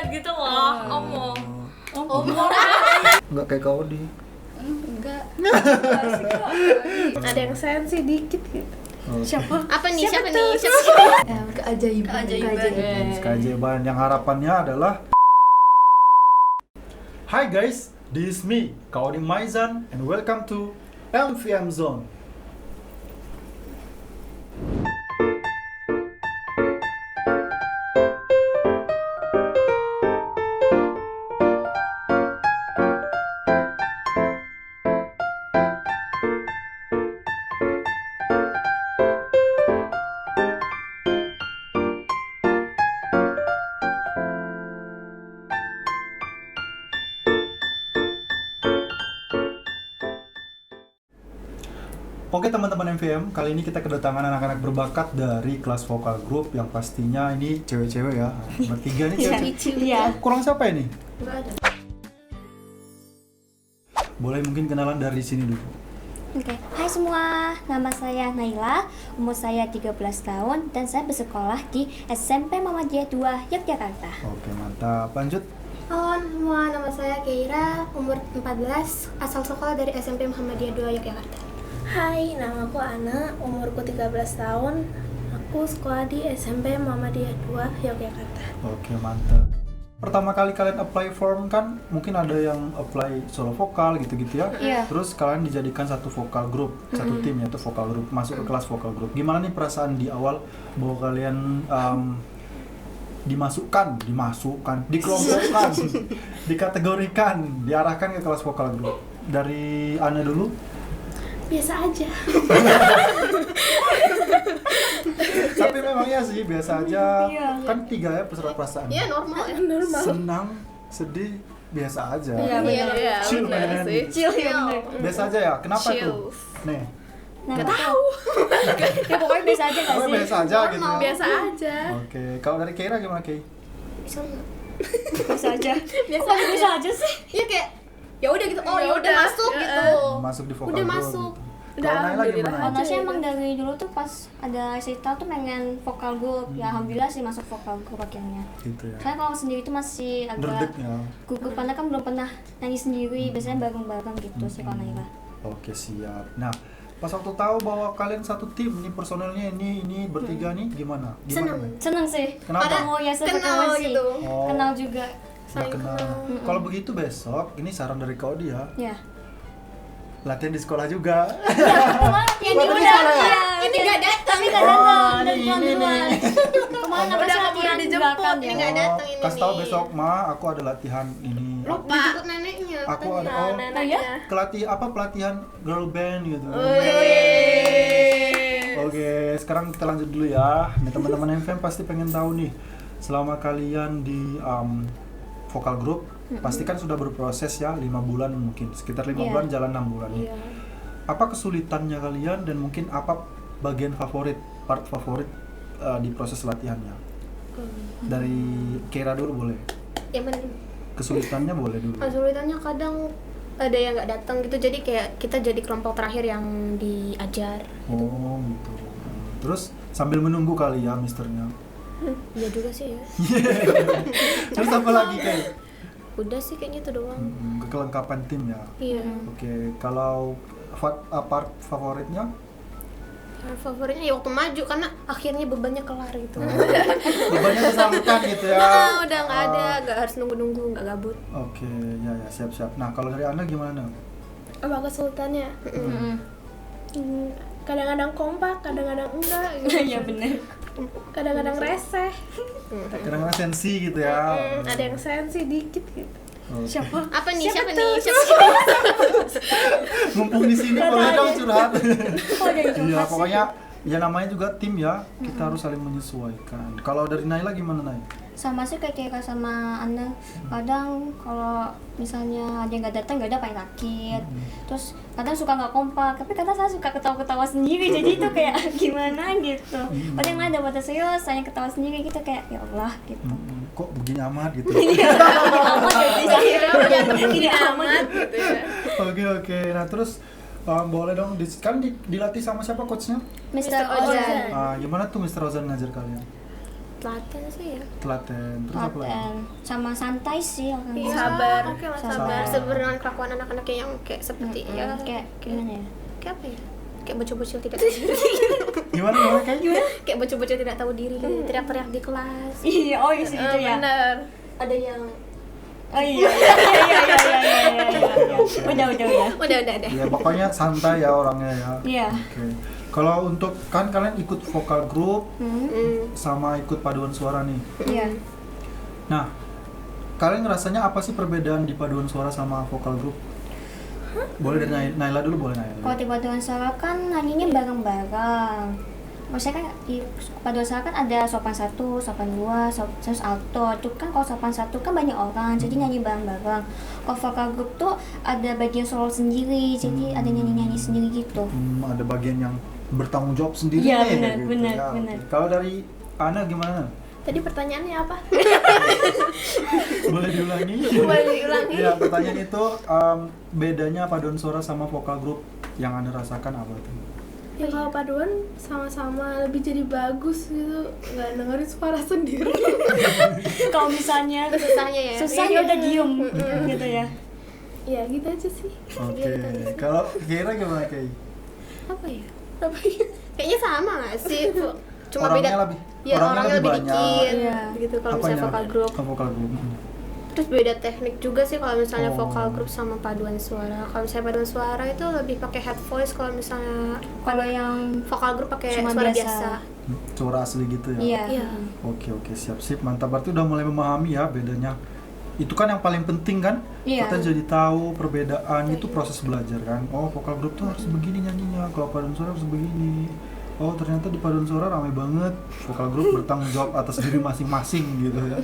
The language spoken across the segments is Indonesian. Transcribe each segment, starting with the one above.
gitu loh, omong. Enggak kayak kau di. Enggak. Ada yang sensi dikit gitu. Siapa nih? Keajaiban yang harapannya adalah Hi guys, this is me, Kauding Maizan, and welcome to MVM Zone. Oke teman-teman MVM, kali ini kita kedatangan anak-anak berbakat dari kelas vokal group yang pastinya ini cewek-cewek ya. Bertiga nih cewek-cewek. Iya. Kurang siapa ini? Enggak ada. Boleh mungkin kenalan dari sini dulu. Oke, hai semua, nama saya Naila, umur saya 13 tahun dan saya bersekolah di SMP Muhammadiyah 2, Yogyakarta. Oke, mantap. Lanjut. Halo semua, nama saya Keira, umur 14, asal sekolah dari SMP Muhammadiyah 2, Yogyakarta. Hai, nama aku Ana, umurku 13 tahun, aku sekolah di SMP Muhammadiyah 2, Yogyakarta. Oke, mantap. Pertama kali kalian apply form kan mungkin ada yang apply solo vokal gitu-gitu ya. Iya. Terus kalian dijadikan satu vokal group, satu tim yaitu vokal group, masuk ke kelas vokal group. Gimana nih perasaan di awal bahwa kalian dimasukkan, dikelompokkan, dikategorikan, diarahkan ke kelas vokal group? Dari Ana dulu. Biasa aja. Tapi memang ya sih biasa aja. Iya. Kan 3 ya perasaan. Iya, normal. Senang, sedih, biasa aja. Iya benar. Iya, Chill, benar man. sih. Chill ya benar. Biasa aja ya. Kenapa Chill. tuh? Nih. Nggak tahu. Ya pokoknya biasa aja nggak Oh, sih? biasa aja gitu. ya? Biasa aja. Oke, kalau dari Keira gimana Kei? Biasa aja. Kok biasa aja sih? Iya kayak ya udah gitu. Oh, Ya ya udah udah. masuk Ya. gitu. Masuk di vokal Udah group masuk. gitu. Udah, Kalau Naila alhamdulillah. gimana? Kalau saya emang dari dulu tuh pas ada cerita tuh pengen vokal group, ya alhamdulillah sih masuk vokal group akhirnya. Gitu ya. Saya kalau sendiri tuh masih Derdek agak ya. gugup karena kan belum pernah nyanyi sendiri, biasanya bareng-bareng gitu sih kalau Naila. Oke, siap. Nah, pas waktu tahu bahwa kalian satu tim, nih personelnya ini bertiga nih gimana? Senang. Nih? Seneng sih. Kenapa? Ketemu ya Kenal pertama sih. gitu. Oh. Kenal juga. Nggak kenal. Kalau begitu besok, ini saran dari kau dia, Ya. latihan di sekolah juga. Yang Oh, di tapi udah, salah ya? iya, Ini nggak datang. tapi nggak Oh, datang, ini, dan ini duluan. nih. Kemarin apa Udah sih keburu latihan dijemput, belakang ini ya? nggak datang ini Kasih tahu nih. besok, Ma, aku ada latihan ini. Lupa. Dijemput neneknya. Aku katanya. ada Oh ya? pelatihan girl band gitu. Oke, sekarang kita lanjut dulu ya. Nih teman-teman MVM pasti pengen tahu nih, selama kalian di vokal group, pasti kan sudah berproses ya 5 bulan mungkin, sekitar 5 Iya. bulan jalan 6 bulan nih. Iya. Apa kesulitannya kalian dan mungkin apa bagian favorit, part favorit di proses latihannya? Dari Keira dulu boleh. Ya bener. Kesulitannya boleh dulu. Kesulitannya kadang ada yang nggak datang gitu, jadi kayak kita jadi kelompok terakhir yang diajar. Oh gitu. Terus sambil menunggu kali ya misternya. Iya juga sih ya. Terus apa lagi kayak? Udah sih kayaknya itu doang. Kelengkapan tim ya. Iya. Oke, kalau part favoritnya? Favoritnya ya waktu maju karena akhirnya bebannya kelar gitu. Bebannya tersalurkan gitu ya. Udah nggak ada, nggak harus nunggu-nunggu, nggak gabut. Oke, ya siap-siap. Nah, kalau dari Anda gimana? Apa kesulitannya? Kadang-kadang kompak, kadang-kadang enggak gitu. Iya bener. Kadang-kadang reseh, Kadang-kadang sensi gitu ya. ada yang sensi dikit gitu. Oke. Siapa? Apa nih? Siapa Siapa tuh? nih? Siapa? Mumpung di sini boleh dong curhat. Oh jadi Iya, curhat sih. pokoknya ya namanya juga tim ya. Kita harus saling menyesuaikan. Kalau dari Naila gimana, Nay? Sama sih kayak Kira sama Ana, kadang kalau misalnya ada yang nggak datang nggak ada paling sakit, terus kadang suka nggak kompak, tapi kadang saya suka ketawa-ketawa sendiri, jadi itu kayak gimana gitu. Padahal yang lain udah pada serius, saya ketawa sendiri gitu kayak ya Allah gitu. Kok begini amat gitu. Amat jadi saya Tidak amat gitu ya. Oke. Nah, terus boleh dong dilatih sama siapa coachnya? Mr. Ozan. Gimana tuh Mr. Ozan ngajar kalian? Telaten sih ya. Telaten. Terus apa lagi? Telaten sama santai sih orangnya. Iya, Sabar. Oke lah, Sabar. sabar. Sebenarnya kelakuan anak-anak yang kayak seperti ya. Kayak gimana ya? Kayak apa ya? Kayak bocil-bocil tidak tahu diri. Gimana kayak gimana? Kayak bocil-bocil tidak tahu diri, teriak-teriak di kelas. Iya, oh iya sih itu ya. Bener. Ada yang Oh iya. Udah. udah. Ya pokoknya santai ya orangnya ya. Iya. Oke. Kalau untuk kan kalian ikut vokal group Hmm. sama ikut paduan suara nih. Iya. Nah, kalian ngerasanya apa sih perbedaan di paduan suara sama vokal group? Boleh dari Naila dulu, boleh Naila. Kalau di paduan suara kan nyanyinya bareng-bareng. Maksudnya kan di paduan suara kan ada sopan 1, sopan 2, terus alto. Itu kan kalau sopan 1 kan banyak orang, jadi nyanyi bareng-bareng. Kalau vokal group tuh ada bagian solo sendiri, jadi ada nyanyi-nyanyi sendiri gitu. Ada bagian yang bertanggung jawab sendiri Iya, nih, benar, gitu benar, ya. benar. Oke. Kalau dari Ana gimana? Tadi pertanyaannya apa? Boleh diulangi? Boleh diulangi. Ya, pertanyaan itu bedanya paduan suara sama vokal group yang Anda rasakan apa itu? Ya kalau paduan sama-sama lebih jadi bagus gitu, nggak dengerin suara sendiri. Kalau misalnya Susahnya ya. susah ya udah diem gitu ya. Ya gitu aja sih. Oke. Kalau Kira gimana Kay? Apa ya? Kayaknya sama nggak sih? Cuma Orangnya beda. lebih- Ya, orangnya lebih banyak. dikit. Iya. Gitu kalau Apanya? misalnya vokal group. Oh, vokal group. Terus beda teknik juga sih kalau misalnya Oh. vokal group sama paduan suara. Kalau misalnya paduan suara itu lebih pakai head voice, kalau misalnya Kalau yang vokal group pakai Cuma suara biasa. biasa. Suara asli gitu ya. iya. Iya. Oke, siap. Mantap, berarti udah mulai memahami ya bedanya. Itu kan yang paling penting kan? Iya. Kita jadi tahu perbedaan itu proses belajar kan. Oh, vokal group tuh harus begini nyanyinya, kalau paduan suara harus begini. Oh, ternyata di paduan suara ramai banget. Vokal group bertanggung jawab atas diri masing-masing gitu ya.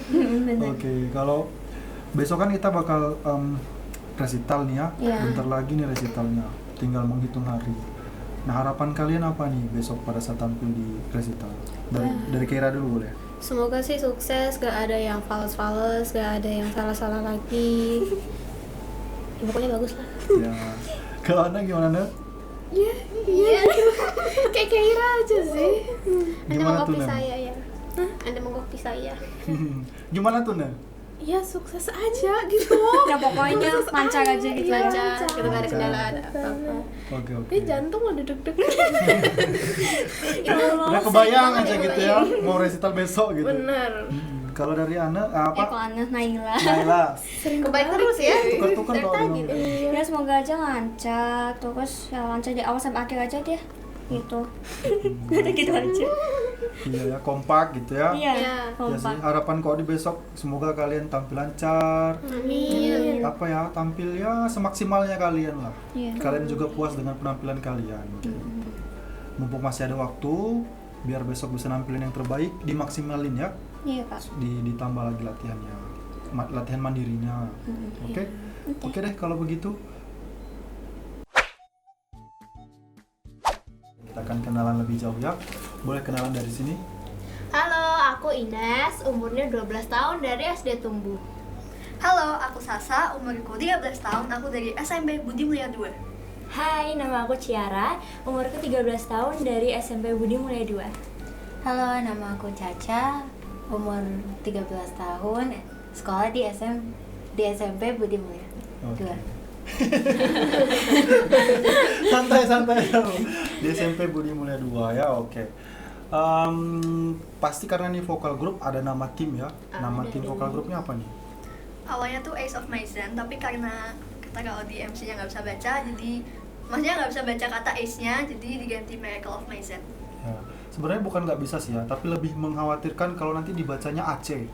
Oke, kalau besok kan kita bakal resital nih ya. Iya. Bentar lagi nih resitalnya. Tinggal menghitung hari. Nah, harapan kalian apa nih besok pada saat tampil di resital? Dari Keira dulu boleh? Semoga sih sukses, gak ada yang fals-fals, gak ada yang salah-salah lagi. Ya, pokoknya bagus lah. Ya. Kalau Anda gimana, Anda? Iya. Kayak Keira aja sih. Anda Gimana tuh, mengkopi Nan? saya ya. Anda mengkopi saya. Gimana tuh, Nan? Ya sukses aja gitu. Ya pokoknya lancar aja gitu ya. Lancar, kita gak ada kendala ada apa-apa. Oke. Jantung udah deg-degan. Udah kebayang aja gitu ya, mau resital besok gitu. Bener. Kalau dari Ana, apa? Kalau Ana Naila. Naila, Kebaik terus ya. tuker-tuker Dari kalau tadi. ngomong. Ya semoga aja lancar, terus ya lancar dari awal sampai akhir aja dia. Gitu. Udah gitu aja. Iya ya, kompak gitu ya. Iya. Iya. Ya sih, Kompak. harapan kau di besok semoga kalian tampil lancar. Amin. Apa ya, tampil ya semaksimalnya kalian lah. Iya. Kalian juga puas dengan penampilan kalian. Mumpung masih ada waktu, biar besok bisa nampilin yang terbaik, dimaksimalin ya. Iya, Kak. Ditambah lagi latihannya, latihan mandirinya. Oke? Oke deh kalau begitu. Kita akan kenalan lebih jauh ya. Boleh kenalan dari sini? Halo, aku Ines, umurnya 12 tahun dari SD Tumbuh. Halo, aku Sasa, umurku 13 tahun, aku dari SMP Budi Mulia 2. Hai, nama aku Ciara, umurku 13 tahun dari SMP Budi Mulia 2. Halo, nama aku Caca, umur 13 tahun, sekolah di SMP Budi Mulia Oke. 2. Santai-santai di SMP Budi Mulia 2 ya, oke. Pasti karena nih vokal grup ada nama tim ya. Nama tim vokal grupnya apa nih? Awalnya tuh Ace of Maison, tapi karena kita kalau di MC-nya nggak bisa baca, jadi maksudnya nggak bisa baca kata Ace-nya, jadi diganti Miracle of Maison. Ya, sebenarnya bukan nggak bisa sih ya, tapi lebih mengkhawatirkan kalau nanti dibacanya Aceh.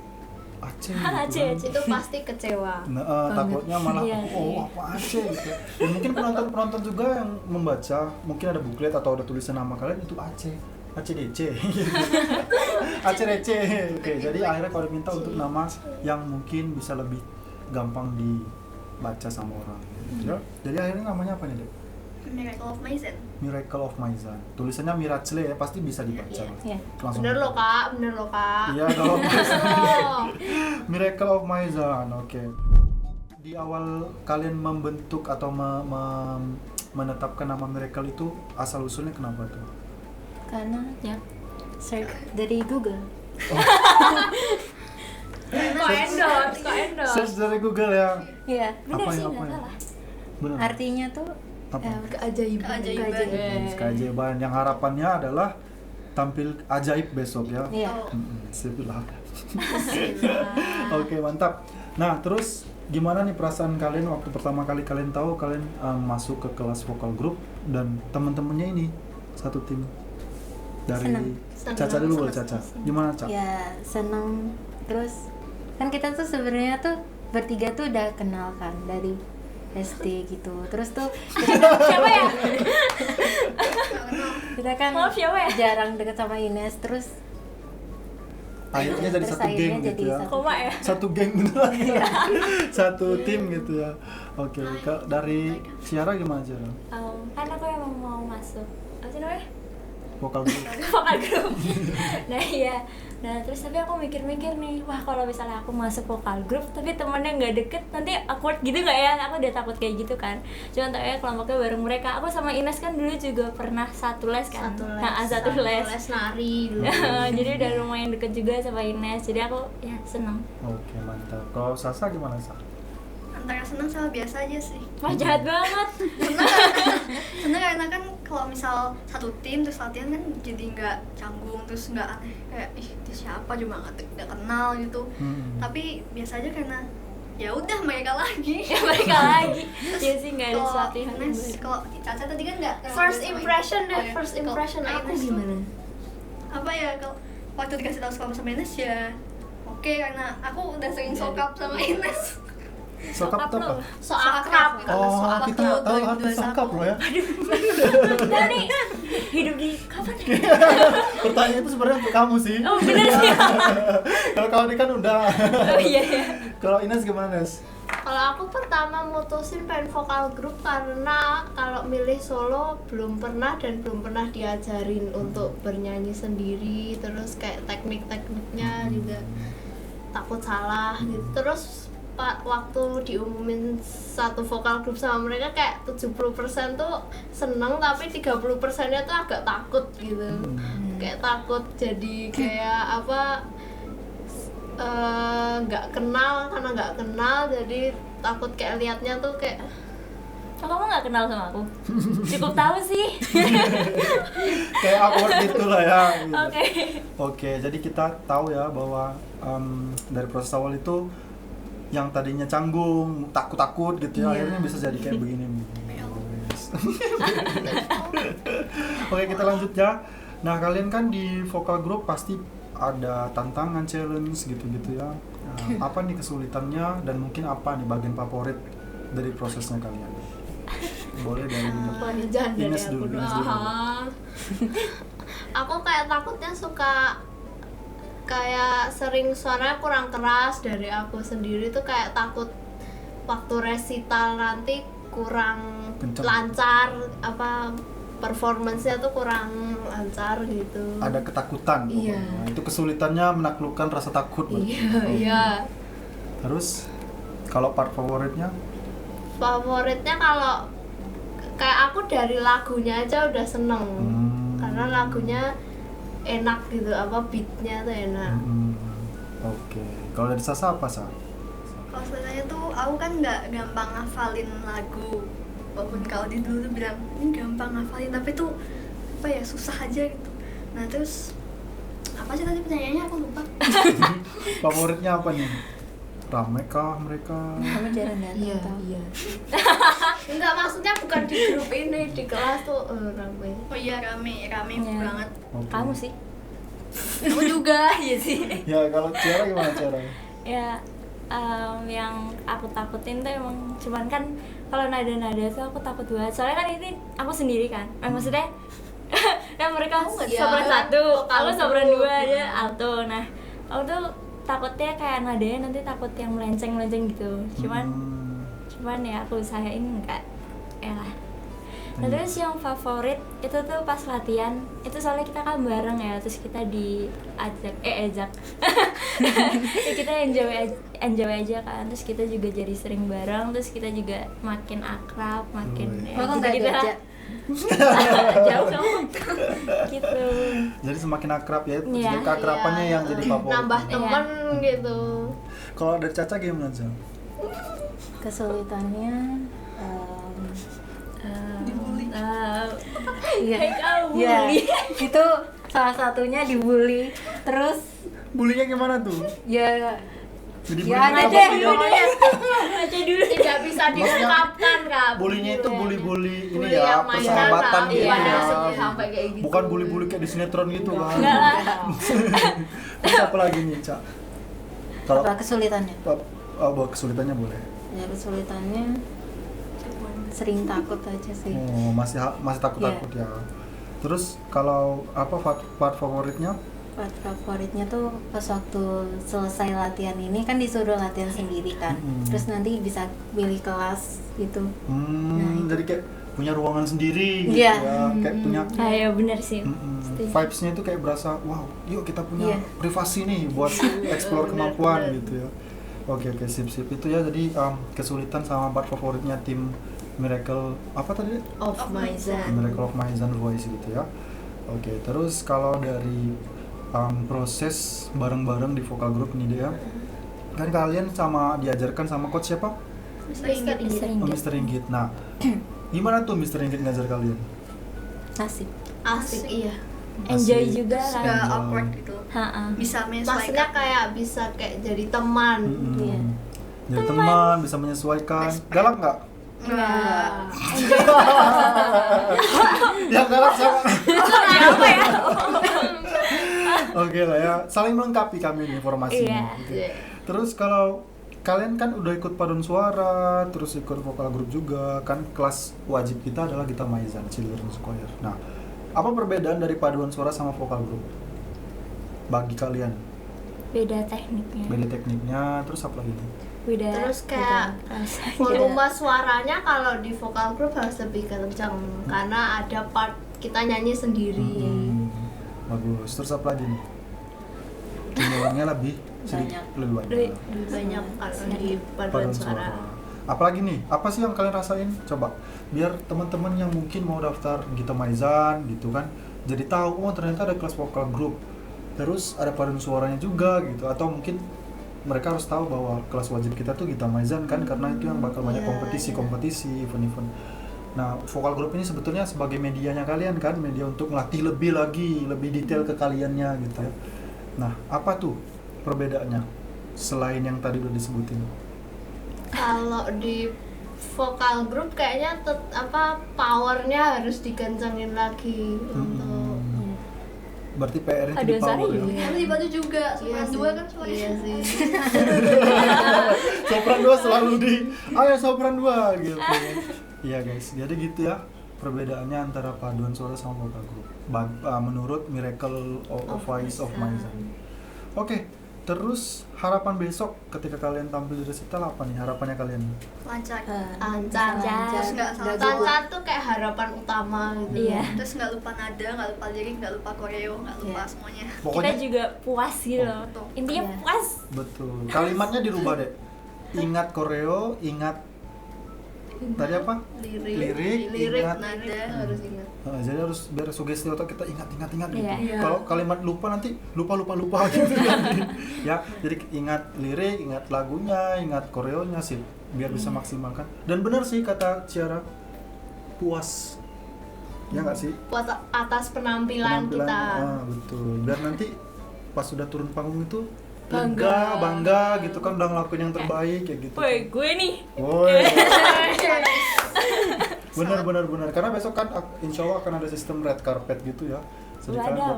Aceh gitu kan. Itu pasti kecewa. Nah, takutnya malah Iya, oh apa Aceh gitu. Dan mungkin penonton juga yang membaca, mungkin ada buklet atau ada tulisan nama kalian itu Aceh. ACDC. ACDC. Oke, jadi akhirnya kalau diminta untuk nama yang mungkin bisa lebih gampang dibaca sama orang gitu ya. Jadi akhirnya namanya apa nih, Dek? Miracle of Maison. Miracle of Maison. Tulisannya Miracle ya, pasti bisa dibaca. Iya. Langsung. Bener loh kak, bener loh kak. Iya dong. Oh. Miracle of Maison. Oke. Di awal kalian membentuk atau menetapkan nama Miracle itu asal usulnya kenapa tuh? Karena Ya. search dari Google. Kok endorse? Search dari Google ya. Iya. Bener Apa sih, ya, nggak apa ya? salah. Benar. Artinya tuh Apa? Keajaiban. Keajaiban yang harapannya adalah tampil ajaib besok ya. Iya. Bismillah. Oke, mantap. Nah, terus gimana nih perasaan kalian waktu pertama kali kalian tahu kalian masuk ke kelas vokal group dan teman-temannya ini satu tim dari Senang. Caca dulu boleh Caca. Gimana Caca? Ya seneng. Terus kan kita tuh sebenarnya tuh bertiga tuh udah kenal kan dari SD gitu. Terus tuh Siapa ya? kita kan Maaf, siapa ya? jarang deket sama Ines. Terus Akhirnya jadi terus satu geng akhirnya gitu jadi ya. satu. Koma ya? Satu geng beneran. Satu tim gitu ya. Oke, dari Ciara gimana Ciara? Kan aku emang mau masuk apa sih namanya? Vokal group. Vokal group. Nah iya, nah terus tapi aku mikir-mikir nih, wah kalau misalnya aku masuk vokal group tapi temennya nggak deket, nanti awkward gitu nggak ya? Aku udah takut kayak gitu kan. Cuman tak ya kelompoknya bareng mereka. Aku sama Ines kan dulu juga pernah satu les kan. Satu les. Les nari dulu. Jadi udah lumayan deket juga sama Ines. Jadi aku ya seneng. Oke, mantap. Kalau Sasa gimana Sasa? Antara senang sama biasa aja sih. Wah jahat banget. Senang karena kan kalau misal satu tim terus latihan kan jadi nggak canggung, terus nggak aneh kayak ih itu siapa cuma nggak kenal gitu. Tapi biasa aja karena ya udah mereka lagi. Ya mereka lagi. Ya sih nggak ada Kalau sesuatu yang Ines, baru. kalau Caca tadi kan nggak First sama impression Ines. deh, Oh, ya. first Kalau impression aku Ines tuh, gimana? apa ya, kalau waktu dikasih tahu sama Ines ya oke, karena aku udah sering sokap sama Ines. Sokap itu apa? So akrab. Oh, kita nggak tahu arti sokap loh ya. Kita nih hidup di kapan ya? Pertanyaan itu sebenarnya untuk kamu sih. Oh bener sih. Kalau kamu ini kan udah. Oh iya ya. Kalau Ines gimana Nes? Kalau aku pertama mutusin pengen vokal grup karena kalau milih solo belum pernah dan belum pernah diajarin untuk bernyanyi sendiri, terus kayak teknik-tekniknya juga takut salah gitu. Terus waktu diumumin satu vokal grup sama mereka kayak 70% tuh seneng tapi 30%-nya tuh agak takut gitu. Kayak takut jadi kayak apa nggak kenal, karena nggak kenal jadi takut kayak liatnya tuh kayak Oh, kamu nggak kenal sama aku? Cukup tahu sih. Kayak awkward gitu lah ya. Gitu. Oke. Oke, jadi kita tahu ya bahwa dari proses awal itu yang tadinya canggung, takut-takut gitu ya, akhirnya bisa jadi kayak begini nih. Oke, kita lanjut ya. Nah, kalian kan di vokal group pasti ada tantangan, challenge gitu-gitu ya. Nah, apa nih kesulitannya dan mungkin apa nih bagian favorit dari prosesnya kalian? Boleh dari Ines dulu. aku kayak takutnya suka kayak sering suaranya kurang keras dari aku sendiri tuh, kayak takut waktu resital nanti kurang Kenceng. lancar, apa performance-nya tuh kurang lancar gitu. Ada ketakutan. Iya. Nah, itu kesulitannya menaklukkan rasa takut. berarti. Iya. Terus kalau part favoritnya? Favoritnya kalau kayak aku dari lagunya aja udah seneng. Karena lagunya enak gitu, apa beatnya tuh enak. Oke. Kalau dari Sasa apa Sa? Kalau sebenarnya tuh aku kan nggak gampang ngafalin lagu, walaupun kalau di dulu tuh bilang ini gampang ngafalin, tapi tuh apa ya susah aja gitu. Nah terus apa sih tadi pertanyaannya, aku lupa. Favoritnya apa nih? Rame kah mereka? Kamu jarang datang tau? Iya. Enggak, maksudnya bukan di grup ini, di kelas tuh ramai. Oh iya, rame Iya. banget. Oke. Kamu sih? Aku juga. Iya sih. Ya kalau Ciara gimana Ciara? Ya, yang aku takutin tuh emang cuman kan kalau nada-nada tuh aku takut banget. Soalnya kan ini aku sendiri kan. Maksudnya kan mereka sopran satu, aku sopran dua, dia alto. Nah, aku tuh takutnya kayak nadanya nanti takut yang melenceng-melenceng gitu. Cuman ya aku usahain enggak. Ya lah. Nah, terus yang favorit itu tuh pas latihan, itu soalnya kita kan bareng ya, terus kita diajak ya kita enjoy aja kan, terus kita juga jadi sering bareng, terus kita juga makin akrab, makin Kok nggak gitu-gitu lah. diajak? Jauh kamu. Gitu. Jadi semakin akrab ya, Iya. jadi keakrabannya yang jadi favorit. Nambah temen gitu. Kalau dari Caca gimana aja? Kesulitannya Iya. Kamu. ya itu salah satunya dibully. Terus Bulinya gimana tuh? ya Jadi ya bullying aja apa? dulu deh. Aja dulu. Tidak bisa diungkapkan Kak. Bulinya itu bully-bully ini Bully ya, yang mainan, persahabatan Kak. gitu Iya, ya. sampai kayak gitu. Bukan bully-bully kayak di sinetron gitu kan. Enggak lah. Terus apa lagi nih, Cak? Kalau Apa kesulitannya? kesulitannya boleh. Ya kesulitannya sering takut aja sih. Oh, masih takut-takut ya. Terus kalau apa part favoritnya? Part favoritnya tuh pas waktu selesai latihan ini kan disuruh latihan sendiri kan. Terus nanti bisa pilih kelas gitu. Jadi kayak punya ruangan sendiri gitu Iya. ya, kayak punya Ayo bener sih. vibes-nya itu kayak berasa wow, yuk kita punya Iya. privasi nih buat explore kemampuan gitu ya. Oke, sip. Itu ya jadi kesulitan sama part favoritnya tim Miracle apa tadi? Of Maizan. Miracle of Maizan Voice gitu ya. Oke, terus kalau dari proses bareng-bareng di vokal group nih dia, kan kalian diajarkan sama coach siapa? Sering. Mr. Ringgit. Nah, gimana tuh Mr. Ringgit ngajar kalian? Asik. Asik iya. Enjoy Asik. juga Nggak kan. Enjoy. awkward gitu, Ha-ha. bisa Maksudnya menyesuaikan. kayak bisa kayak jadi teman. Iya. Jadi teman bisa menyesuaikan. Galak nggak? Nggak. Yang galak sama. Apa ya? Oke lah ya, saling melengkapi kami nih informasinya. Iya. Gitu. Terus kalau kalian kan udah ikut paduan suara, terus ikut vokal grup juga, kan kelas wajib kita adalah Gita Maizan Children's Choir. Nah, apa perbedaan dari paduan suara sama vokal grup? Bagi kalian, Beda tekniknya. beda tekniknya, terus apa lagi nih? Beda. Terus kayak rasanya. volume suaranya kalau di vokal group harus lebih kencang karena ada part kita nyanyi sendiri. Bagus. Terus apa lagi nih? Jumlahnya lebih sedikit, lebih banyak. Lebih banyak kalau di paduan suara. Apalagi nih, apa sih yang kalian rasain? Coba biar teman-teman yang mungkin mau daftar Gita Maizan gitu kan, jadi tahu oh ternyata ada kelas vokal group. Terus ada paduan suaranya juga gitu, atau mungkin mereka harus tahu bahwa kelas wajib kita tuh Gita Maizan kan, karena itu yang bakal banyak kompetisi, event-event. Nah, vokal group ini sebetulnya sebagai medianya kalian kan, media untuk melatih lebih lagi, lebih detail ke kaliannya gitu ya. Nah, apa tuh perbedaannya selain yang tadi udah disebutin? Kalau di vokal group kayaknya powernya harus dikencangin lagi untuk Berarti PR-nya Aduh, jadi power sorry. ya. Harus dibantu juga, sopran sih. dua kan soalnya. Iya sih. Sopran 2 selalu ayo sopran 2 gitu. Iya guys, jadi gitu ya perbedaannya antara paduan suara sama vokal group menurut Miracle of Voice of Maizan. Oke, terus harapan besok ketika kalian tampil di resital apa nih harapannya kalian? Lancar. Lancar. Terus nggak salah Lancar tuh kayak harapan utama gitu. Iya. Terus nggak lupa nada, nggak lupa lirik, nggak lupa koreo, nggak lupa semuanya. Kita Pokoknya juga puas gitu loh. Intinya Iya. puas. betul. Kalimatnya dirubah deh. Ingat koreo, ingat tadi apa? Lirik, ingat Nada. Harus ingat. Nah, jadi harus biar sugesti otak kita ingat gitu. Iya. Kalau kalimat lupa nanti lupa gitu kan. Ya, jadi ingat lirik, ingat lagunya, ingat koreonya sih biar bisa maksimalkan. Dan benar sih kata Ciara, puas. Ya nggak sih? Buat atas penampilan kita. Betul. Biar nanti pas sudah turun panggung itu Bangga. bangga gitu kan udah ngelakuin yang terbaik kayak gitu. Woi, gue nih. Woi. benar karena besok kan insya Allah akan ada sistem red carpet gitu ya, jadi kalian Wadaw.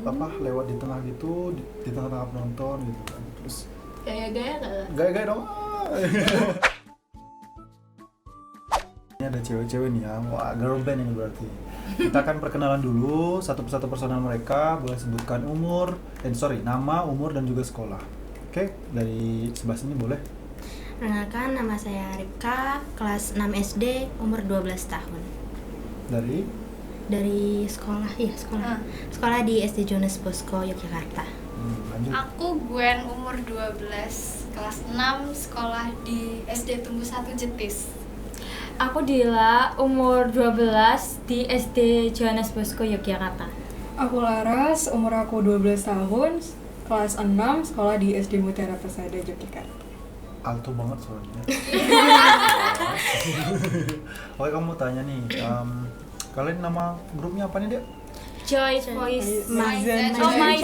bakal lewat di tengah gitu di tengah-tengah penonton gitu kan, terus Gaya-gaya nggak? gaya dong. Ini ada cewek-cewek nih ya, wah girl band ini berarti. Kita akan perkenalan dulu satu persatu personal mereka, boleh sebutkan nama, umur dan juga sekolah. Oke, dari sebelah sini boleh. Perkenalkan, nama saya Ripka, kelas 6 SD, umur 12 tahun. Dari sekolah, sekolah di SD Jonas Bosco, Yogyakarta. Lanjut. Aku Gwen, umur 12, kelas 6, sekolah di SD Tumbuh 1 Jetis. Aku Dila, umur 12 di SD Johannes Bosco Yogyakarta. Aku Laras, umur aku 12 tahun, kelas 6, sekolah di SD Mutiara Persada Yogyakarta. Alto banget suaranya. Oke, kamu tanya nih, kalian nama grupnya apa nih, Dek? Joy Voice. Maizan Joy.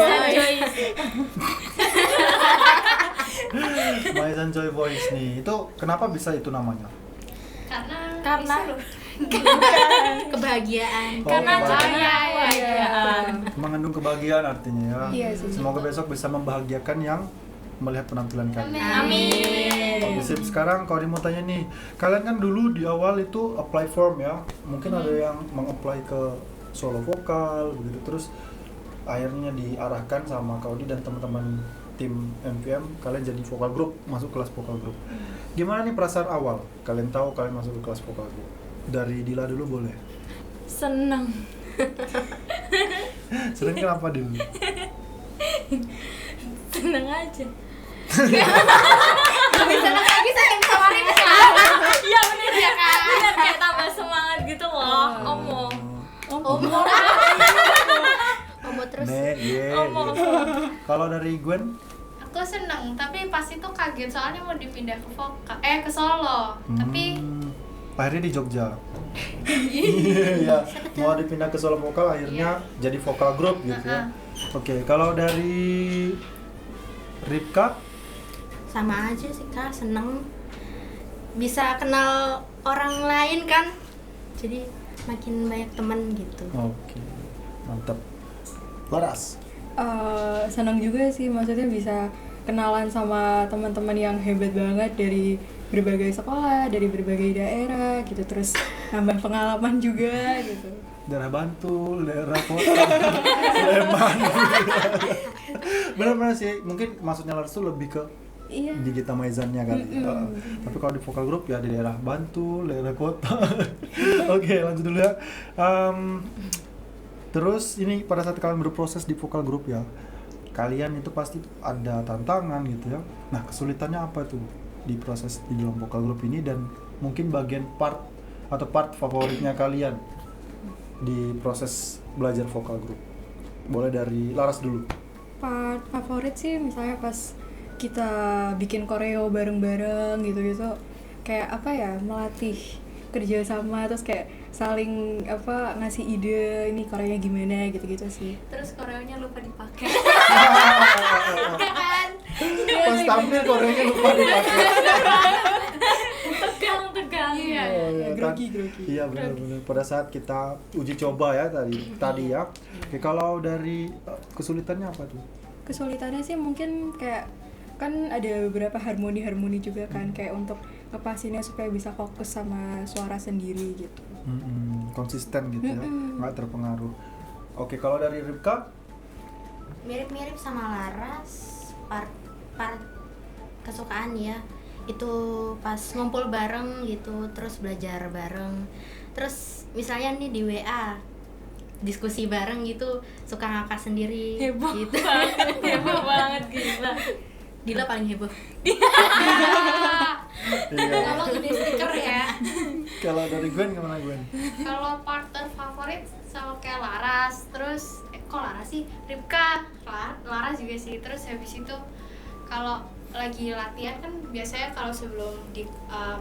Maizan Joy Voice nih. Itu kenapa bisa itu namanya? Karena Kebahagiaan. karena kebahagiaan. Mengandung kebahagiaan artinya ya. Iya sih. Semoga besok bisa membahagiakan yang melihat penampilan kalian. Amin. Oke, sip. Sekarang kalau mau tanya nih, kalian kan dulu di awal itu apply form ya. Mungkin ada yang meng-apply ke solo vokal begitu, terus akhirnya diarahkan sama Kaudi dan teman-teman tim MVM, kalian jadi vokal group, masuk kelas vokal group. Gimana nih perasaan awal? Kalian tahu kalian masuk ke kelas vokal group. Dari Dila dulu boleh. Seneng. Seneng kenapa dulu? Seneng aja. Lebih seneng lagi saking sama Ripka. Iya bener ya kan. Bener kayak tambah semangat gitu loh. Omong. Omo terus. Omong. Kalau dari Gwen? Aku seneng, tapi pas itu kaget soalnya mau dipindah ke ke Solo. Tapi akhirnya di Jogja. Iya, mau dipindah ke solo vokal akhirnya jadi vokal group gitu ya. Oke, kalau dari Ripka? Sama aja sih Kak, seneng bisa kenal orang lain kan, jadi makin banyak teman gitu. Oke, mantap. Laras? Senang juga sih, maksudnya bisa kenalan sama teman-teman yang hebat banget dari berbagai sekolah, dari berbagai daerah gitu, terus nambah pengalaman juga gitu. Daerah Bantul, daerah kota, Sleman. Benar-benar sih, mungkin maksudnya Laras tuh lebih ke Iya. Digita Maizannya kali. Tapi kalau di vokal group ya di daerah Bantul, daerah kota. Oke, lanjut dulu ya. Terus ini pada saat kalian berproses di vokal group ya, kalian itu pasti ada tantangan gitu ya. Nah, kesulitannya apa tuh di proses di dalam vokal group ini, dan mungkin bagian part favoritnya kalian di proses belajar vokal group? Boleh dari Laras dulu. Part favorit sih misalnya pas kita bikin koreo bareng-bareng gitu-gitu, kayak apa ya, melatih kerja sama, terus kayak saling ngasih ide ini koreonya gimana gitu-gitu sih. Terus koreonya lupa dipakai. Pas tampil koreonya lupa dipakai. Tegang. iya. Grogi. Iya benar-benar. Pada saat kita uji coba ya tadi ya. Oke, kalau dari kesulitannya apa tuh? Kesulitannya sih mungkin kayak kan ada beberapa harmoni juga kan, kayak untuk ngepasinnya supaya bisa fokus sama suara sendiri gitu. Konsisten gitu ya, nggak terpengaruh. Oke, kalau dari Ripka? Mirip-mirip sama Laras, part kesukaan ya. Itu pas ngumpul bareng gitu, terus belajar bareng. Terus misalnya nih di WA diskusi bareng gitu, suka ngakak sendiri Heboh gitu. Heboh banget gila. Dila paling heboh. Iya. Kalau gede stiker ya. Kalau dari Gwen gimana Gwen? Kalau partner favorit sama kayak Laras, terus kok Laras sih? Ripka, Laras juga sih. Terus habis itu kalau lagi latihan kan biasanya kalau sebelum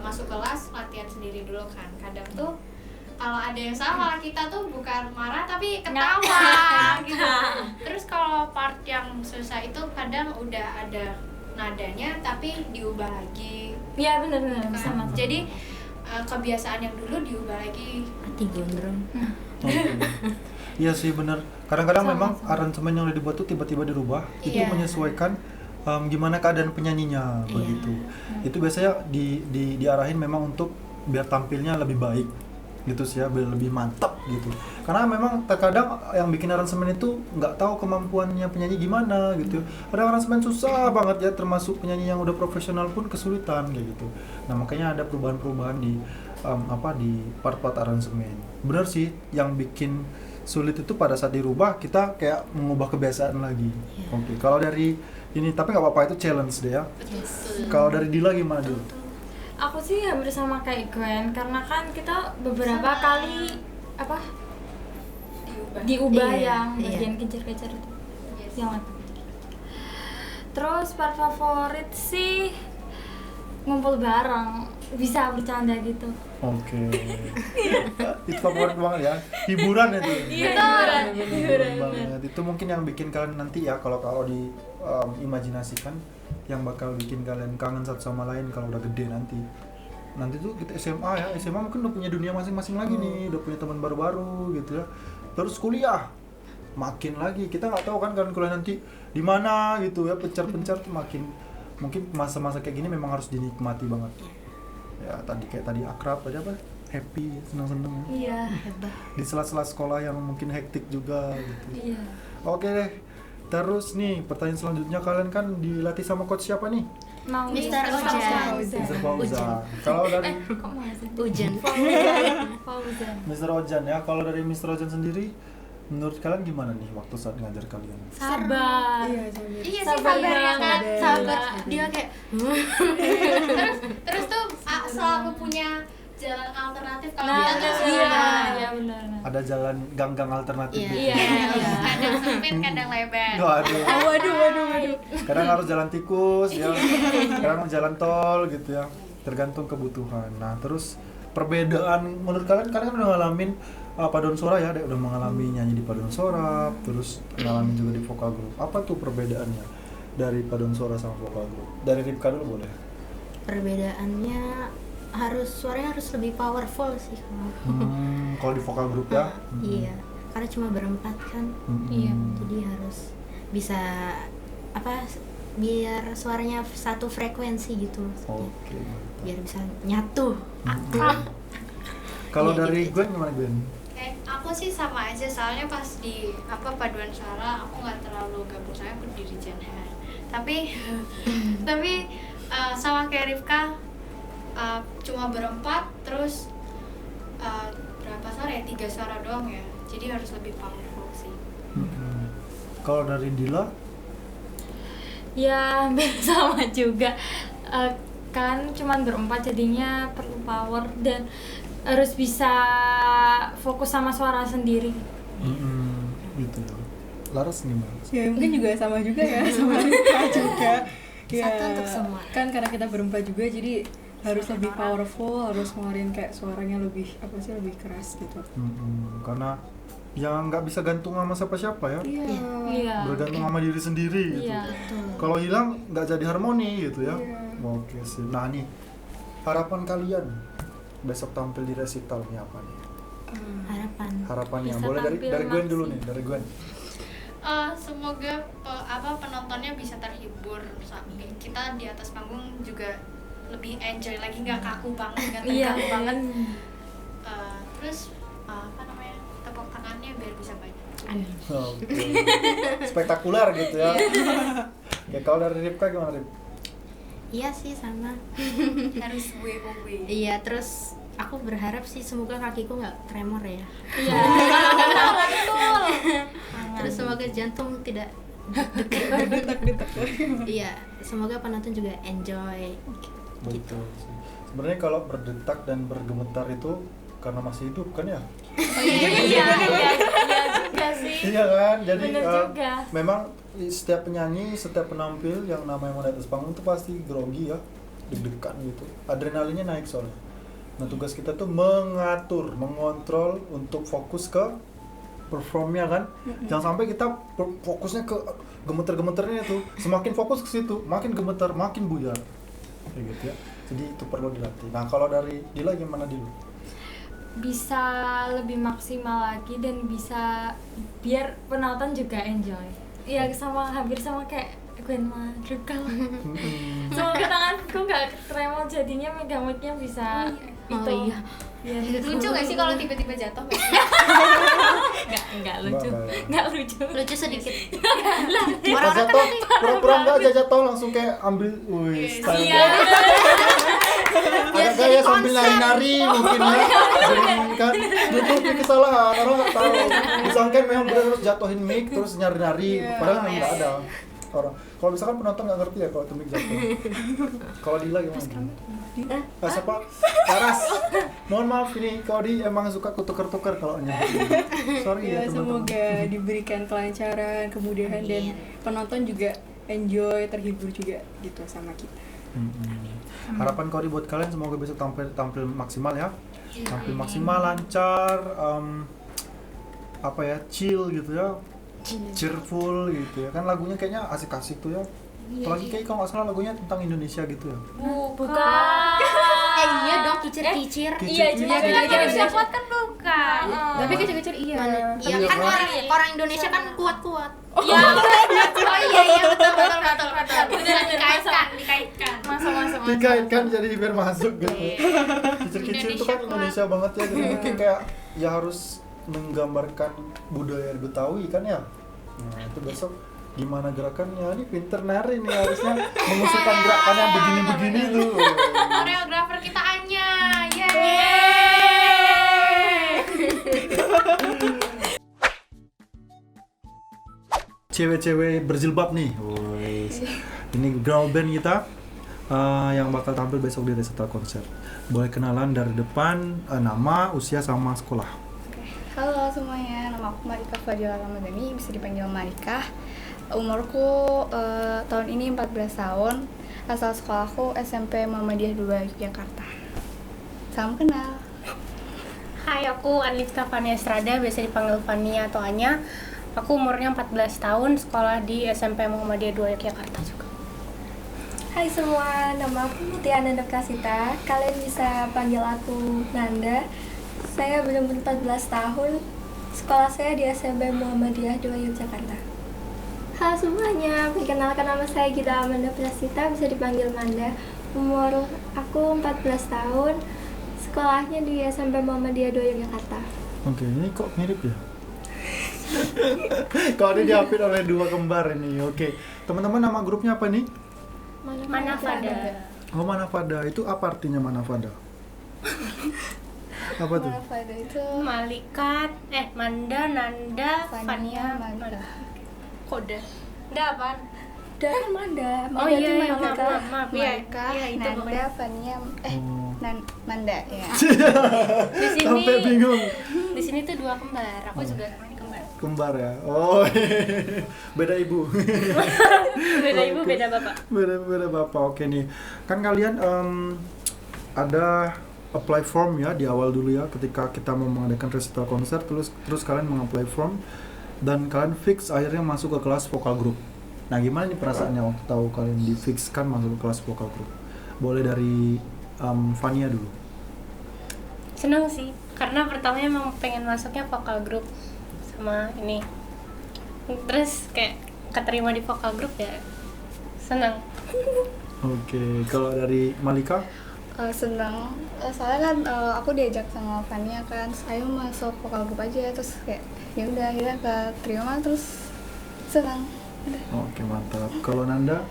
masuk kelas latihan sendiri dulu kan. Kadang tuh kalau ada yang salah kita tuh bukan marah tapi ketawa gitu. Terus kalau part yang susah itu kadang udah ada nadanya tapi diubah lagi. Iya benar sama. Jadi kebiasaan yang dulu diubah lagi. Hati gondrong. Oke. Iya sih benar. Kadang-kadang memang aransemen yang udah dibuat tuh tiba-tiba dirubah. Itu Iya. menyesuaikan gimana keadaan penyanyinya begitu. Itu biasanya diarahin memang untuk biar tampilnya lebih baik gitu sih ya, biar lebih mantap gitu. Karena memang terkadang yang bikin aransemen itu nggak tahu kemampuannya penyanyi gimana gitu. Ada aransemen susah banget ya, termasuk penyanyi yang udah profesional pun kesulitan kayak gitu. Nah makanya ada perubahan-perubahan di di part-part aransemen. Benar sih, yang bikin sulit itu pada saat dirubah kita kayak mengubah kebiasaan lagi. Oke, kalau dari ini tapi nggak apa-apa, itu challenge deh ya. Kalau dari Dila gimana dulu? aku sih hampir sama kayak Gwen karena kan kita beberapa kali apa diubah Iya, yang iya. bagian kejar-kejar itu yang apa. Terus part favorit sih ngumpul bareng, bisa bercanda gitu. Oke. Itu favorit banget ya. Hiburan itu. Hiburan banget. Itu mungkin yang bikin kalian nanti ya kalau di imajinasikan yang bakal bikin kalian kangen satu sama lain kalau udah gede nanti. Nanti tuh kita SMA ya, SMA mungkin udah punya dunia masing-masing lagi nih, udah punya teman baru-baru gitu ya. Terus kuliah makin lagi, kita nggak tahu kan kalian kuliah nanti di mana gitu ya, pencar-pencar tuh makin mungkin masa-masa kayak gini memang harus dinikmati banget. Ya tadi akrab tadi apa? Happy, senang-senang. Iya. Di sela-sela sekolah yang mungkin hektik juga gitu. Iya. Oke deh. Terus nih pertanyaan selanjutnya, kalian kan dilatih sama coach siapa nih? Mau Mr. Ojan. Mr. Fauzan. Kalau dari kok masih Hujan. Fauzan. Mr. Ojan ya, kalau dari Mr. Ojan sendiri, menurut kalian gimana nih waktu saat ngajar kalian? Sabar. Iya, sama. Iya sih Sabar sabar ya kan, banget. sabar. Dia kayak terus tuh selalu punya jalan alternatif kalau Nah, kita tuh iya benar. Ada jalan gang-gang alternatif Iya. gitu. Iya. kadang sempit kadang lebar. Waduh. Kadang harus jalan tikus ya. Kadang jalan tol gitu ya. Tergantung kebutuhan. Nah, terus perbedaan menurut kalian kan udah ngalamin paduan suara ya, udah mengalami nyanyi di paduan suara, terus ngalamin juga di vokal group. Apa tuh perbedaannya dari paduan suara sama vokal group? Dari Ripka dulu boleh. Perbedaannya suaranya harus lebih powerful sih Kalau di vokal group ya. Iya, karena cuma berempat kan. Iya. Jadi harus bisa biar suaranya satu frekuensi gitu maksudnya. Oke. Biar bisa nyatu. Kalau Iya, dari gitu. Gwen gimana Gwen? Kayak aku sih sama aja, soalnya pas di paduan suara aku nggak terlalu gabung, saya aku di Gen R. Tapi sama kayak Rifka cuma berempat, terus berapa suara ya, 3 suara doang ya, jadi harus lebih powerful sih. Kalau dari Dila? Ya hampir sama juga. Kan cuman berempat jadinya perlu power dan harus bisa fokus sama suara sendiri. Gitu ya. Laras gimana? Ya mungkin juga sama juga ya, sama Rika juga. Ya, Satu untuk semua. Kan karena kita berempat juga jadi harus lebih powerful, harus ngeluarin kayak suaranya lebih lebih keras gitu. Karena yang nggak bisa gantung sama siapa-siapa ya. Iya. Bergantung sama diri sendiri gitu. Iya. Kalau hilang nggak jadi harmoni gitu ya. Iya. Oke sih. Nah nih, harapan kalian besok tampil di resital nih apa nih? Harapannya Bisa boleh dari tampil Gwen dulu maksi. nih, dari Gwen. Semoga penontonnya bisa terhibur, sampai kita di atas panggung juga lebih enjoy lagi, nggak kaku banget, nggak Iya tegang banget. Terus tepuk tangannya biar bisa banyak. Oke. Spektakuler gitu ya. Ya kalau dari Ripka gimana Rip? Iya sih sama. Harus gue. Iya, terus aku berharap sih semoga kakiku nggak tremor ya. Iya. Betul. Terus semoga jantung tidak Iya, semoga penonton juga enjoy. Betul sih. Sebenarnya kalau berdetak dan bergemetar itu karena masih hidup kan ya? Iya juga sih. Iya kan? Jadi Bener juga. memang setiap penyanyi, setiap penampil yang namanya mau di atas panggung itu pasti grogi ya, deg-degan gitu. Adrenalinnya naik soalnya. Nah tugas kita tuh mengatur, mengontrol untuk fokus ke performnya kan. Jangan sampai kita fokusnya ke gemeter-gemeternya tuh. Semakin fokus ke situ, makin gemeter, makin buyar. Kayak gitu ya. Jadi itu perlu dilatih. Nah kalau dari Dila gimana Dila? Bisa lebih maksimal lagi dan bisa biar penonton juga enjoy. Iya hampir sama kayak Gwen Madrugal. Semoga tanganku nggak tremor jadinya megang mic-nya bisa itu. iya. Biar Lucu nggak sih kalau tiba-tiba jatuh? Nggak lucu. Nggak lucu. Lucu sedikit. Pas jatuh, pura-pura nggak aja jatuh langsung kayak ambil, wih style Iya. ada gaya sambil nari-nari mungkin ya. Jadi kan nutupi kesalahan, orang nggak tahu. Disangka memang benar harus jatuhin mic terus nyari-nari, padahal memang nggak ada. orang. Kalau misalkan penonton nggak ngerti ya kalau itu mic jatuh. Kalau Dila gimana? Siapa? Laras. Mohon maaf ini Kodi emang suka kutuker-tuker kalau nyebut. Sorry ya teman-teman. Semoga diberikan kelancaran, kemudahan dan penonton juga enjoy, terhibur juga gitu sama kita. Harapan Kodi buat kalian semoga besok tampil maksimal ya. Tampil maksimal, lancar, apa ya, chill gitu ya. Cheerful gitu ya. Kan lagunya kayaknya asik-asik tuh ya. Apalagi kayak kalau nggak salah lagunya tentang Indonesia gitu ya. Bukan. Iya dong, kicir-kicir. Iya, cuma Iya, kan iya. kuat kan bukan. Tapi kecil-kecil iya. Iya Iya, kan kan? orang Indonesia kan kuat-kuat. Iya. Oh iya betul. Benar dikaitkan. Masuk. Dikaitkan jadi biar masuk gitu. Kicir-kicir itu kan Indonesia banget ya. Jadi mungkin kayak ya harus menggambarkan budaya Betawi kan ya. Nah itu besok gimana gerakannya, ini pinter nari nih, harusnya mengusulkan gerakan yang begini-begini tuh. Koreografer kita Anya. Cewek-cewek berjilbab nih, ini girl band kita yang bakal tampil besok di recital konser. Boleh kenalan dari depan, nama, usia, sama sekolah. Halo semuanya, nama aku Marika Fadila Ramadhani, bisa dipanggil Marika. Umurku tahun ini 14 tahun. Asal sekolahku SMP Muhammadiyah 2 Yogyakarta. Salam kenal. Hai, aku Anlifta Fania Estrada, biasa dipanggil Fania atau Anya. Aku umurnya 14 tahun, sekolah di SMP Muhammadiyah 2 Yogyakarta juga. Hai semua, nama aku Mutia Nanda Kasita. Kalian bisa panggil aku Nanda. Saya belum 14 tahun. Sekolah saya di SMP Muhammadiyah 2 Yogyakarta. Halo semuanya, perkenalkan nama saya Gita Amanda Prasita, bisa dipanggil Manda. Umur aku 14 tahun. Sekolahnya di SMP Muhammadiyah 2 Yogyakarta. Oke, ini kok mirip ya? Kok ini diapit oleh dua kembar ini. Oke, teman-teman nama grupnya apa nih? Manafada. Oh, Manafada. Itu apa artinya Manafada? Apa tuh? Pada itu Malika, Manda, Nanda, Fania, Manda. Kode. Nda apaan? Dan Manda. Oh Manda iya, itu iya, Malika. maaf. Iya, Marika, iya, itu Nanda, pokoknya. Fania, Oh. Manda ya. Di sini, Sampai bingung. di sini tuh dua kembar. Aku juga namanya kembar. Kembar ya? Oh, beda ibu. Beda ibu, beda bapak. Beda bapak. Oke nih. Kan kalian ada apply form ya di awal dulu ya, ketika kita mau mengadakan recital konser, terus kalian mengapply form dan kalian fix akhirnya masuk ke kelas vokal group. Nah, gimana nih perasaannya waktu tahu kalian di fix kan masuk ke kelas vokal group? Boleh dari Fania dulu. Seneng sih, karena pertamanya emang pengen masuknya vokal grup sama ini. Terus kayak keterima di vokal grup ya seneng. Oke, kalau dari Malika? Senang. Soalnya kan aku diajak sama Fania kan, saya masuk vokal group aja, terus kayak ya udah akhirnya keterima, terus senang. Udah. Oke, mantap. Kalau Nanda?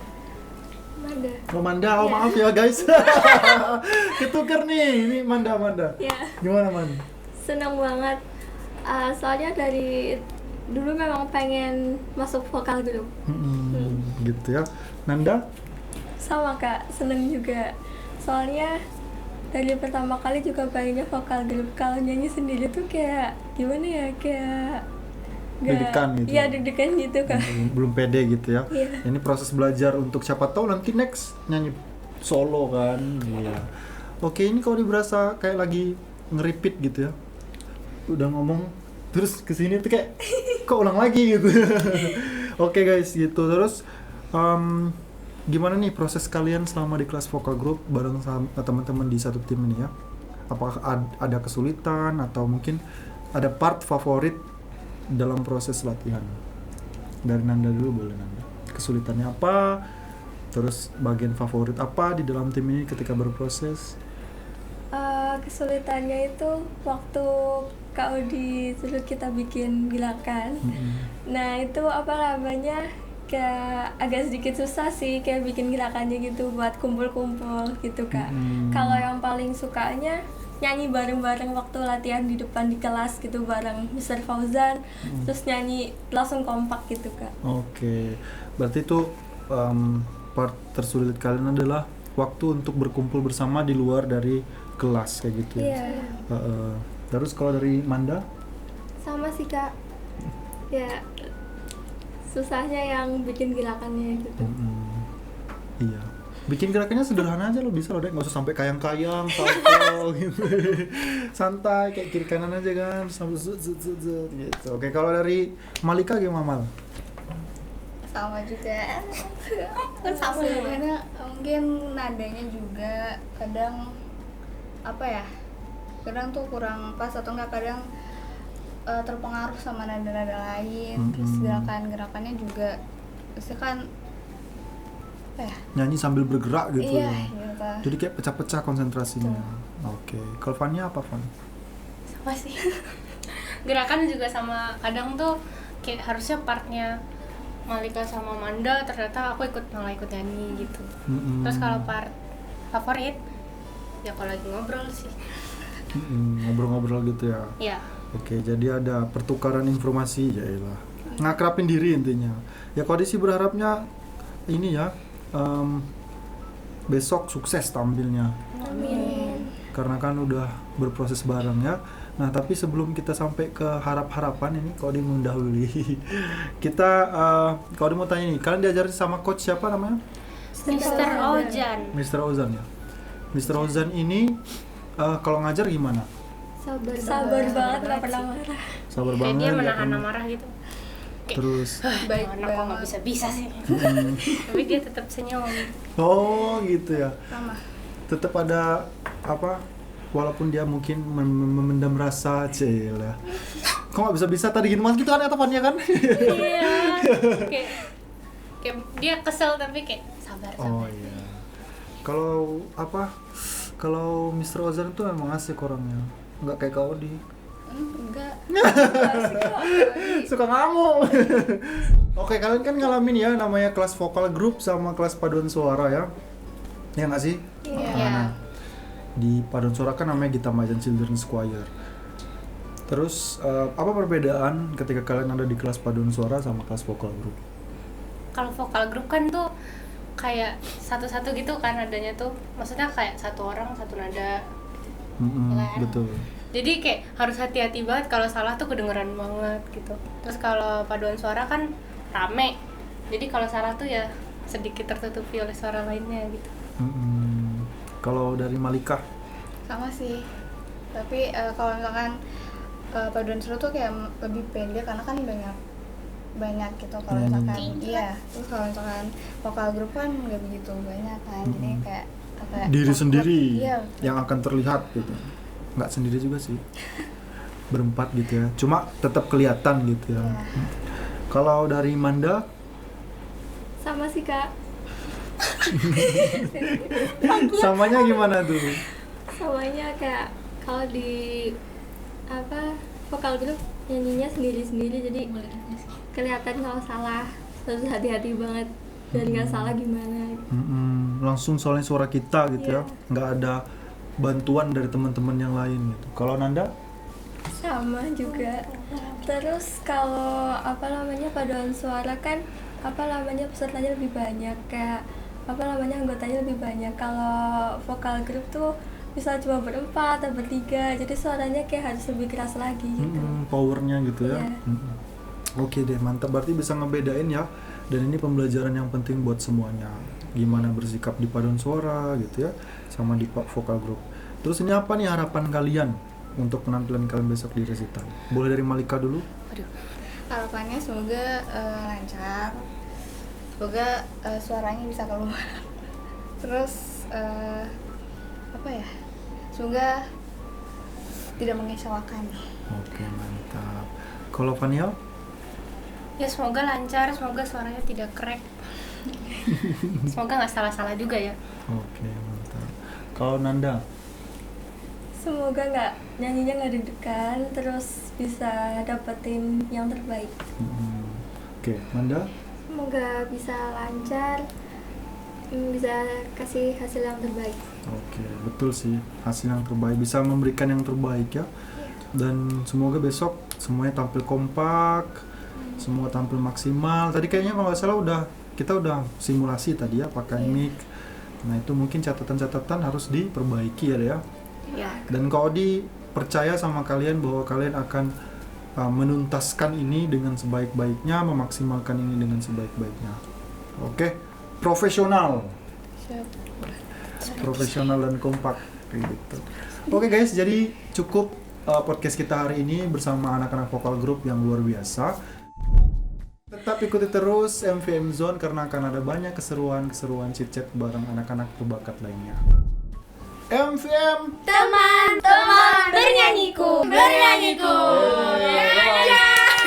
Manda. Oh, Manda, oh maaf ya guys. Ketuker nih, ini Manda. Ya, Gimana Man? senang banget. Soalnya dari dulu memang pengen masuk vokal grup. Gitu ya. Nanda? Sama kak, seneng juga. Soalnya dari pertama kali juga pengennya vokal grup. Kalau nyanyi sendiri tuh kayak gimana ya, kayak Deg-degan gitu. Iya, deg-degan gitu kak. Belum pede gitu ya. Iya. Ini proses belajar untuk siapa tahu nanti next nyanyi solo kan. Iya. Oke, ini kalau berasa kayak lagi nge-repeat gitu ya. Udah ngomong terus kesini tuh kayak kok ulang lagi gitu. Oke guys, gitu. Terus gimana nih proses kalian selama di kelas vokal group bareng sama teman-teman di satu tim ini ya? Apakah ada kesulitan atau mungkin ada part favorit dalam proses latihan? Dari Nanda dulu boleh Nanda. Kesulitannya apa? Terus bagian favorit apa di dalam tim ini ketika berproses? Kesulitannya itu waktu Kak Odi suruh kita bikin gerakan. Nah itu apa namanya, kayak agak sedikit susah sih kayak bikin gerakannya gitu buat kumpul-kumpul gitu kak. Kalau yang paling sukanya nyanyi bareng-bareng waktu latihan di depan di kelas gitu bareng Mr. Fauzan, terus nyanyi langsung kompak gitu Kak. Oke, berarti itu part tersulit kalian adalah waktu untuk berkumpul bersama di luar dari kelas kayak gitu ya. Terus kalau dari Manda? Sama sih Kak, ya susahnya yang bikin gerakannya gitu. Iya, bikin gerakannya sederhana aja lo bisa lo deh, nggak usah sampai kayang-kayang, salto gitu, santai kayak kiri kanan aja kan, sambil gitu. Oke, kalau dari Malika gimana Mal? Sama juga. Sama sebenarnya mungkin nadanya juga kadang apa ya? Kadang tuh kurang pas atau enggak kadang terpengaruh sama nada-nada lain. Terus gerakan-gerakannya juga misalkan apa ya? Nyanyi sambil bergerak gitu. Iya, ya. gitu. Jadi kayak pecah-pecah konsentrasinya. Oke. Kalau Fania apa Fan? Sama sih. Gerakan juga sama, kadang tuh kayak harusnya partnya Malika sama Manda, ternyata aku malah ikut nyanyi gitu. Terus kalau part favorit ya kalau lagi ngobrol sih. Ngobrol-ngobrol gitu ya. Iya. Oke, jadi ada pertukaran informasi, yaelah. Ngakrapin diri intinya. Ya kalau sih berharapnya ini ya, besok sukses tampilnya. Amin. Karena kan udah berproses bareng ya. Nah, tapi sebelum kita sampai ke harap-harapan ini, Kodi mendahului. Kita, Kodi mau tanya nih, kalian diajarin sama coach siapa namanya? Mr. Ozan. Mr. Ozan ya. Mr. Ozan ini kalau ngajar gimana? Sabar banget, nggak pernah marah. Sabar Kayak banget. dia ya menahan kan? amarah gitu. Terus Baik Anak kok nggak bisa sih. Tapi dia tetap senyum. oh gitu ya. Sama. Tetap ada apa? Walaupun dia mungkin memendam rasa, ya. Kok nggak bisa tadi gini mas gitu kan atapannya kan? Iya. Kayak dia kesel tapi kayak sabar. Oh iya. Kalau apa? Kalau Mr. Ozan itu memang asik orangnya. Nggak kayak Kaudi. Enggak. Suka ngamuk. Oke, kalian kan ngalamin ya namanya kelas vokal grup sama kelas paduan suara ya. Ya nggak sih? Iya. Nah, di paduan suara kan namanya Gita Majan Children's Choir. Terus apa perbedaan ketika kalian ada di kelas paduan suara sama kelas vokal grup? Kalau vokal grup kan tuh kayak satu-satu gitu kan adanya tuh. Maksudnya kayak satu orang satu nada. Kan? Betul. Jadi kayak harus hati-hati banget, kalau salah tuh kedengeran banget gitu. Terus kalau paduan suara kan rame, jadi kalau salah tuh ya sedikit tertutupi oleh suara lainnya gitu. Kalau dari Malika? Sama sih. Tapi kalau misalkan paduan suara tuh kayak lebih pede karena kan banyak gitu. Kalau misalkan iya, terus kalau misalkan vokal grup kan nggak begitu banyak kan. Jadi kayak diri sendiri iya, yang akan terlihat gitu. Nggak sendiri juga sih, berempat gitu ya, cuma tetap kelihatan gitu ya. Kalau dari Manda? Sama sih Kak. Samanya gimana tuh? Samanya kayak kalau di apa vokal grup nyanyinya sendiri-sendiri, jadi kelihatan kalau salah harus hati-hati banget dan nggak salah gimana. Langsung soalnya suara kita gitu ya, nggak ada bantuan dari teman-teman yang lain gitu. Kalau Nanda? Sama juga. Terus kalau apa namanya paduan suara kan apa namanya pesertanya lebih banyak, kayak apa namanya anggotanya lebih banyak. Kalau vokal grup tuh bisa cuma berempat atau bertiga, jadi suaranya kayak harus lebih keras lagi gitu. Powernya gitu ya. Iya. Oke deh, mantap, berarti bisa ngebedain ya. Dan ini pembelajaran yang penting buat semuanya, gimana bersikap di paduan suara gitu ya, sama di vokal grup. Terus ini apa nih harapan kalian untuk penampilan kalian besok di resital? Boleh dari Malika dulu? harapannya semoga lancar, semoga suaranya bisa keluar. Terus apa ya, semoga tidak mengecewakan. Oke, mantap. Kalau Fania? Ya semoga lancar, semoga suaranya tidak crack. Semoga nggak salah-salah juga ya. Oke, mantap. Kalau Nanda? Semoga nyanyinya nggak deg-degan, terus bisa dapetin yang terbaik. Oke, Nanda? Semoga bisa lancar, bisa kasih hasil yang terbaik. Oke, betul sih, hasil yang terbaik, bisa memberikan yang terbaik ya. Dan semoga besok semuanya tampil kompak, semua tampil maksimal. Tadi kayaknya kalau nggak salah kita udah simulasi tadi ya pakai mic. Nah itu mungkin catatan-catatan harus diperbaiki ya. Dan kalau percaya sama kalian bahwa kalian akan menuntaskan ini dengan sebaik-baiknya, memaksimalkan ini dengan sebaik-baiknya. Oke, profesional. Profesional dan kompak gitu. Oke guys, jadi cukup podcast kita hari ini bersama anak-anak vokal group yang luar biasa. Tetap ikuti terus MVM Zone karena akan ada banyak keseruan chit-chat bareng anak-anak berbakat lainnya. MVM Teman-teman bernyanyiku.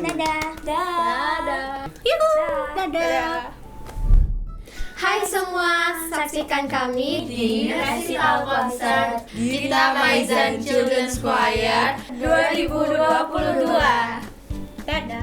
Dadah. Dadah. Hai semua, saksikan kami di Recital Concert Gita Maizan Children's Choir 2022. Dadah.